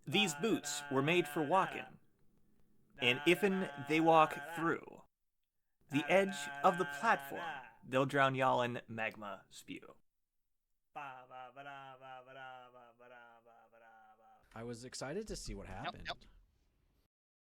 These boots were made for walking, and if'n they walk through the edge of the platform, they'll drown y'all in magma spew. I was excited to see what happened. Yep.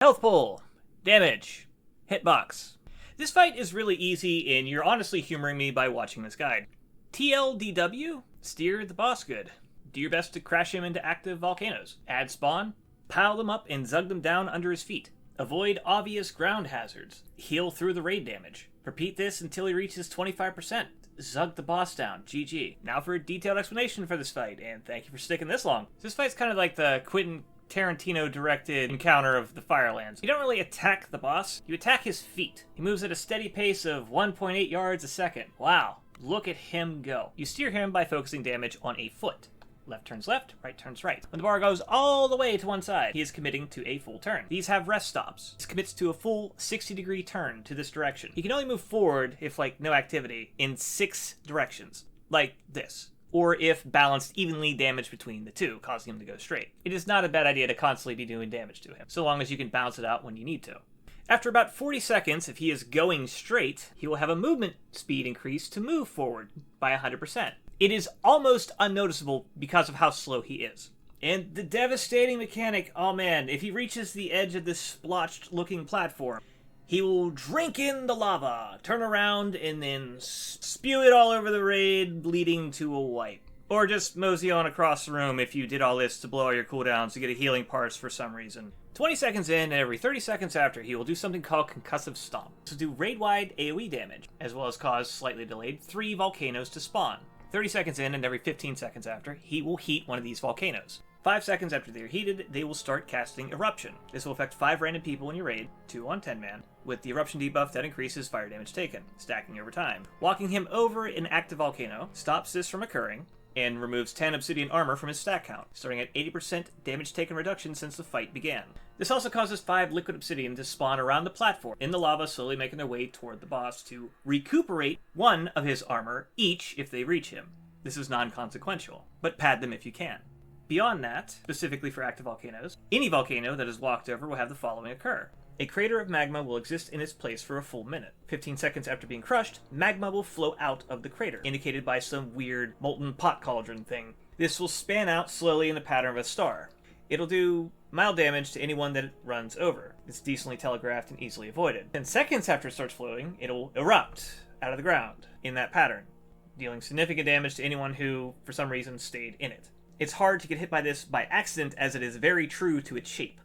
Health pull, damage, hitbox. This fight is really easy, and you're honestly humoring me by watching this guide. TLDW, steer the boss good. Do your best to crash him into active volcanoes. Add spawn, pile them up and zug them down under his feet. Avoid obvious ground hazards. Heal through the raid damage. Repeat this until he reaches 25%. Zug the boss down. GG. Now for a detailed explanation for this fight, and thank you for sticking this long. This fight's kind of like the Quentin Tarantino-directed encounter of the Firelands. You don't really attack the boss, you attack his feet. He moves at a steady pace of 1.8 yards a second. Wow, look at him go. You steer him by focusing damage on a foot. Left turns left, right turns right. When the bar goes all the way to one side, he is committing to a full turn. These have rest stops. This commits to a full 60-degree turn to this direction. He can only move forward, if like no activity, in 6 directions. Like this. Or if balanced evenly damage between the two, causing him to go straight. It is not a bad idea to constantly be doing damage to him, so long as you can bounce it out when you need to. After about 40 seconds, if he is going straight, he will have a movement speed increase to move forward by 100%. It is almost unnoticeable because of how slow he is. And the devastating mechanic, oh man, if he reaches the edge of this splotched-looking platform, he will drink in the lava, turn around, and then spew it all over the raid, leading to a wipe. Or just mosey on across the room if you did all this to blow all your cooldowns to get a healing parts for some reason. 20 seconds in, and every 30 seconds after, he will do something called Concussive Stomp. This will do raid-wide AoE damage, as well as cause slightly delayed 3 volcanoes to spawn. 30 seconds in, and every 15 seconds after, he will heat one of these volcanoes. 5 seconds after they are heated, they will start casting Eruption. This will affect 5 random people in your raid, 2 on 10 man, with the Eruption debuff that increases fire damage taken, stacking over time. Walking him over an active volcano stops this from occurring, and removes 10 obsidian armor from his stack count, starting at 80% damage taken reduction since the fight began. This also causes 5 liquid obsidian to spawn around the platform, in the lava, slowly making their way toward the boss to recuperate 1 of his armor each if they reach him. This is non-consequential, but pad them if you can. Beyond that, specifically for active volcanoes, any volcano that is walked over will have the following occur. A crater of magma will exist in its place for a full minute. 15 seconds after being crushed, magma will flow out of the crater, indicated by some weird molten pot cauldron thing. This will span out slowly in the pattern of a star. It'll do mild damage to anyone that it runs over. It's decently telegraphed and easily avoided. 10 seconds after it starts flowing, it'll erupt out of the ground in that pattern, dealing significant damage to anyone who, for some reason, stayed in it. It's hard to get hit by this by accident, as it is very true to its shape.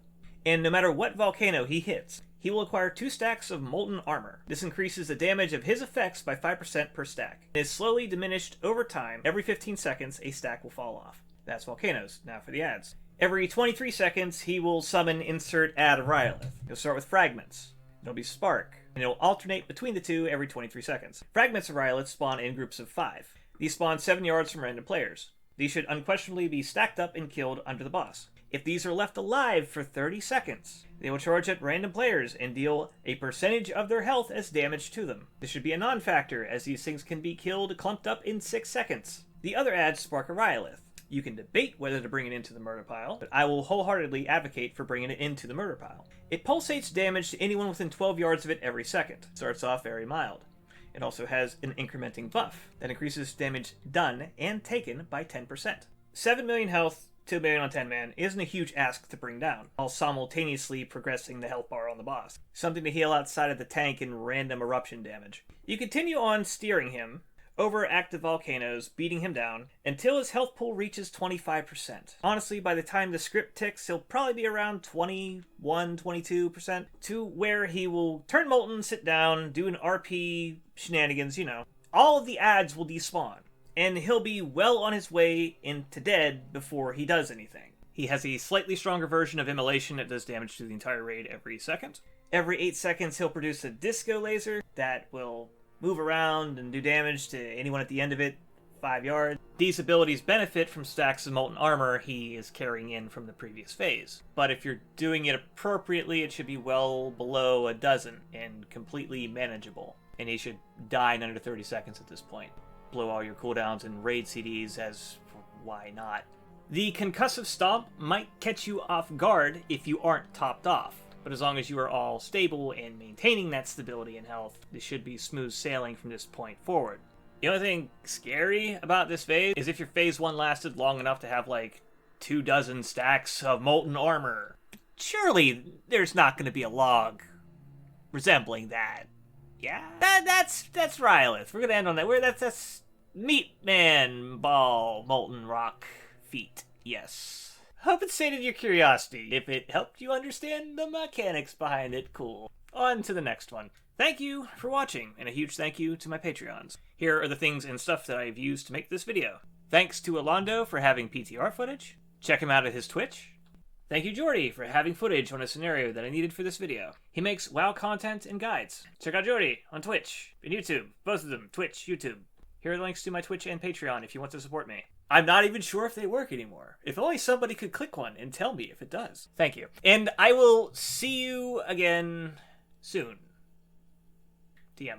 And no matter what volcano he hits, he will acquire 2 stacks of molten armor. This increases the damage of his effects by 5% per stack. It is slowly diminished over time. Every 15 seconds, a stack will fall off. That's volcanoes. Now for the adds. Every 23 seconds, he will summon insert add Rhyolith. He'll start with fragments. It'll be spark, and it'll alternate between the two every 23 seconds. Fragments of Rhyolith spawn in groups of 5. These spawn 7 yards from random players. These should unquestionably be stacked up and killed under the boss. If these are left alive for 30 seconds, they will charge at random players and deal a percentage of their health as damage to them. This should be a non-factor, as these things can be killed clumped up in 6 seconds. The other adds spark a Rhyolith. You can debate whether to bring it into the murder pile, but I will wholeheartedly advocate for bringing it into the murder pile. It pulsates damage to anyone within 12 yards of it every second. Starts off very mild. It also has an incrementing buff that increases damage done and taken by 10%. 7 million health, 2 million on 10 man isn't a huge ask to bring down, while simultaneously progressing the health bar on the boss. Something to heal outside of the tank and random eruption damage. You continue on steering him over active volcanoes, beating him down, until his health pool reaches 25%. Honestly, by the time the script ticks, he'll probably be around 21-22%, to where he will turn molten, sit down, do an RP shenanigans, you know. All of the adds will despawn, and he'll be well on his way into dead before he does anything. He has a slightly stronger version of Immolation that does damage to the entire raid every second. Every 8 seconds, he'll produce a disco laser that will move around and do damage to anyone at the end of it, 5 yards. These abilities benefit from stacks of molten armor he is carrying in from the previous phase. But if you're doing it appropriately, it should be well below a dozen and completely manageable. And he should die in under 30 seconds at this point. Blow all your cooldowns and raid CDs, as why not? The concussive stomp might catch you off guard if you aren't topped off, but as long as you are all stable and maintaining that stability and health, this should be smooth sailing from this point forward. The only thing scary about this phase is if your phase 1 lasted long enough to have like 24 stacks of molten armor. Surely there's not going to be a log resembling that. Yeah, that's Rhyolith. We're going to end on that. That's meatball molten rock feet. Yes. Hope it sated your curiosity. If it helped you understand the mechanics behind it, cool. On to the next one. Thank you for watching, and a huge thank you to my Patreons. Here are the things and stuff that I've used to make this video. Thanks to Alondo for having PTR footage. Check him out at his Twitch. Thank you, Jordy, for having footage on a scenario that I needed for this video. He makes WoW content and guides. Check out Jordy on Twitch and YouTube. Both of them, Twitch, YouTube. Here are the links to my Twitch and Patreon if you want to support me. I'm not even sure if they work anymore. If only somebody could click one and tell me if it does. Thank you. And I will see you again soon. DM.